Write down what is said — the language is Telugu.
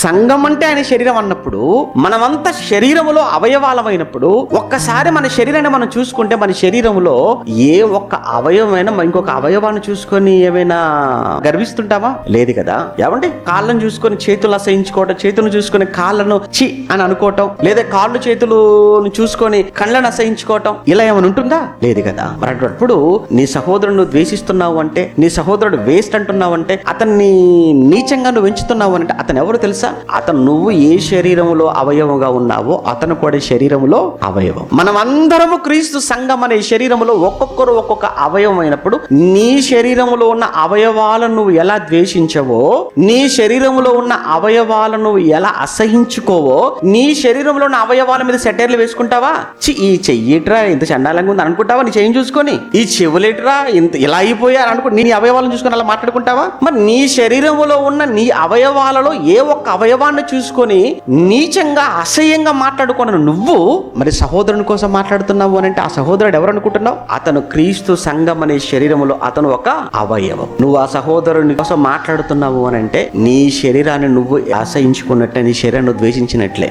సంఘం అంటే ఆయన శరీరం అన్నప్పుడు, మనమంతా శరీరములో అవయవాలమైనప్పుడు, ఒక్కసారి మన శరీరాన్ని మనం చూసుకుంటే మన శరీరంలో ఏ ఒక్క అవయవమైనా ఇంకొక అవయవాన్ని చూసుకొని ఏమైనా గర్విస్తుంటామా? లేదు కదా. ఏమంటే కాళ్ళను చూసుకొని చేతులు అసహించుకోవటం, చేతులను చూసుకొని కాళ్ళను చి అని అనుకోవటం, లేదా కాళ్ళు చేతులను చూసుకొని కళ్ళను అసహించుకోవటం, ఇలా ఏమైనా ఉంటుందా? లేదు కదా. మరి అప్పుడు నీ సహోదరుడు ద్వేషిస్తున్నావు అంటే, నీ సహోదరుడు వేస్ట్ అంటున్నావు అంటే, అతన్ని నీచంగా నువ్వు ఎంచుతున్నావు అంటే అతను ఎవరు తెలుసా? అతను నువ్వు ఏ శరీరంలో అవయవంగా ఉన్నావో అతను కూడా శరీరంలో అవయవం. మనం అందరము క్రీస్తు సంఘం అనే శరీరంలో ఒక్కొక్కరు ఒక్కొక్క అవయవం అయినప్పుడు, నీ శరీరంలో ఉన్న అవయవాలను నువ్వు ఎలా ద్వేషించవో, నీ శరీరంలో ఉన్న అవయవాలను నువ్వు ఎలా అసహించుకోవో, నీ శరీరంలో ఉన్న అవయవాల మీద సెటైర్లు వేసుకుంటావా? ఈ చెయ్యిట్రా ఇంత చండాలంగా ఉంది అనుకుంటావా? నీ చెయ్యి చూసుకొని, ఈ చెవులేట్రా ఇంత ఇలా అయిపోయారు అనుకో, నీ అవయవాలను చూసుకొని అలా మాట్లాడుకుంటావా? మరి నీ శరీరంలో ఉన్న నీ అవయవాలలో ఏ ఒక్క అవయవాన్ని చూసుకొని నీచంగా అసహ్యంగా మాట్లాడుకున్న నువ్వు మరి సహోదరుని కోసం మాట్లాడుతున్నావు అని అంటే, ఆ సహోదరుడు ఎవరు అనుకుంటున్నావు? అతను క్రీస్తు సంఘం అనే శరీరంలో అతను ఒక అవయవం. నువ్వు ఆ సహోదరుని కోసం మాట్లాడుతున్నావు అని అంటే నీ శరీరాన్ని నువ్వు అసహించుకున్నట్టే, నీ శరీరాన్ని ద్వేషించినట్లే.